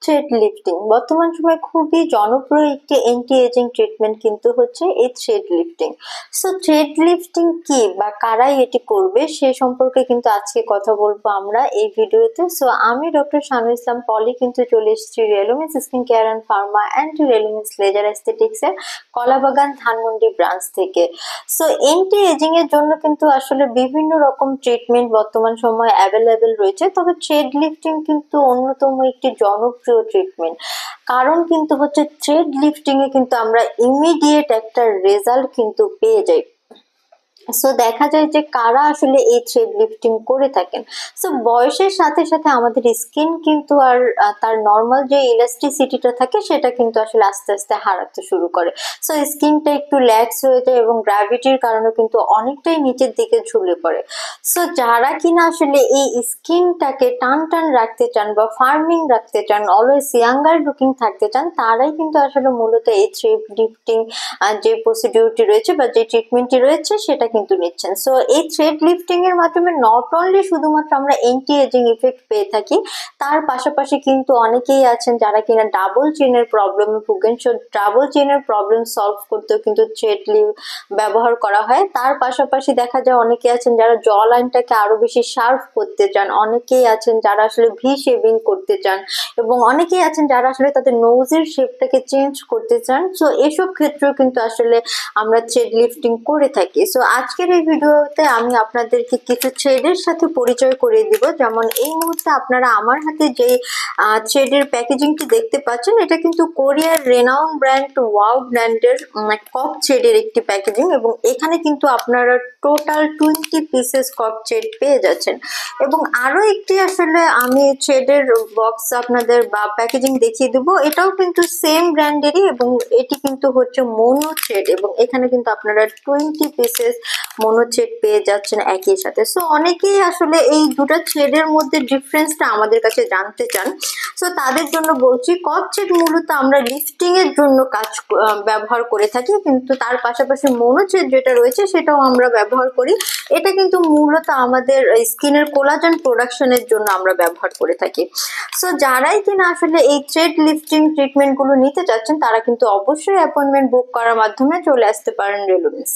Thread lifting বর্তমান সময়ে খুবই জনপ্রিয় একটি অ্যান্টি এজিং ট্রিটমেন্ট কিন্তু হচ্ছে এই thread lifting. So thread lifting কি বা কারাই এটি করবে সে সম্পর্কে কিন্তু আজকে কথা বলবো আমরা এই ভিডিওতে। সো আমি ডক্টর শানু ইসলাম পলি কিন্তু চলে এসেছি Relumins skin care and pharma and Relumins laser aesthetics এর কলাবাগান ধানমন্ডি ব্রাঞ্চ থেকে। সো অ্যান্টি এজিং এর জন্য কিন্তু আসলে বিভিন্ন রকম ট্রিটমেন্ট বর্তমান সময়ে অ্যাভেলেবেল রয়েছে, তবে থ্রেড লিফটিং কিন্তু অন্যতম একটি জনপ্রিয় ট্রিটমেন্ট। কারণ কিন্তু হচ্ছে থ্রেড লিফটিং এ কিন্তু আমরা ইমিডিয়েট একটা রেজাল্ট কিন্তু পেয়ে যাই। সো দেখা যায় যে কারা আসলে এই থ্রেড লিফটিং করে থাকেন। সো বয়সের সাথে সাথে আমাদের স্কিন কিন্তু আর তার নর্মাল যে ইলাস্টিসিটিটা থাকে সেটা কিন্তু আসলে আস্তে আস্তে হারাতে শুরু করে। সো স্কিনটা একটু ল্যাক্স হয়ে যায় এবং গ্র্যাভিটির কারণে কিন্তু অনেকটাই নিচের দিকে ঝুলে পড়ে। সো যারা কিনা আসলে এই স্কিনটাকে টান টান রাখতে চান বা ফার্মিং রাখতে চান, অলওয়েজ ইয়াঙ্গার লুকিং থাকতে চান, তারাই কিন্তু আসলে মূলত এই থ্রেড লিফটিং যে প্রসিডিউরটি রয়েছে বা যে ট্রিটমেন্টটি রয়েছে সেটা কিন্তু নিচ্ছেন। সো এই থ্রেড লিফটিং এর মাধ্যমে নট অনলি শুধুমাত্র আমরা অ্যান্টি এজিং ইফেক্ট পেয়ে থাকি, তার পাশাপাশি কিন্তু অনেকেই আছেন যারা কিনা ডাবল চেনের প্রবলেমে ভুগেন। সো ডাবল চেনের প্রবলেম সলভ করতেও কিন্তু থ্রেড ব্যবহার করা হয়। তার পাশাপাশি দেখা যায় অনেকে আছেন যারা জ লাইনটাকে আরো বেশি শার্প করতে চান, অনেকেই আছেন যারা আসলে ভি শেভিং করতে চান, এবং অনেকেই আছেন যারা আসলে তাদের নোজের শেপটাকে চেঞ্জ করতে চান। সো এসব ক্ষেত্রেও কিন্তু আসলে আমরা থ্রেড লিফটিং করে থাকি। সো আজকের এই ভিডিওতে আমি আপনাদেরকে কিছু থ্রেডের সাথে পরিচয় করে দিব। যেমন এই মুহূর্তে আপনারা আমার হাতে যে থ্রেডের প্যাকেজিংটি দেখতে পাচ্ছেন, এটা কিন্তু কোরিয়ার রেনাউন ব্র্যান্ড ওয়াও ব্র্যান্ডের কক থ্রেডের একটি প্যাকেজিং, এবং এখানে কিন্তু আপনারা টোটাল 20 পিসেস কক থ্রেড পেয়ে যাচ্ছেন। এবং আরো একটি আসলে আমি থ্রেডের বক্স আপনাদের বা প্যাকেজিং দেখিয়ে দেবো, এটাও কিন্তু সেম ব্র্যান্ডেরই, এবং এটি কিন্তু হচ্ছে মোনো থ্রেড, এবং এখানে কিন্তু আপনারা 20 পিসেস মোনো থ্রেড পেয়ে যাচ্ছেন একই সাথে। সো অনেকেই আসলে এই দুটো থ্রেডের মধ্যে ডিফারেন্সটা আমাদের কাছে জানতে চান। সো তাদের জন্য বলছি, কক থ্রেড মূলত আমরা লিফটিং এর জন্য ব্যবহার করে থাকি, কিন্তু তার পাশাপাশি মোনো থ্রেড যেটা রয়েছে সেটাও আমরা ব্যবহার করি। এটা কিন্তু মূলত আমাদের স্কিনের কোলাজেন প্রোডাকশনের জন্য আমরা ব্যবহার করে থাকি। সো যারাই কিনা আসলে এই থ্রেড লিফটিং ট্রিটমেন্ট গুলো নিতে চাচ্ছেন, তারা কিন্তু অবশ্যই অ্যাপয়েন্টমেন্ট বুক করার মাধ্যমে চলে আসতে পারেন রেলুমিন্স।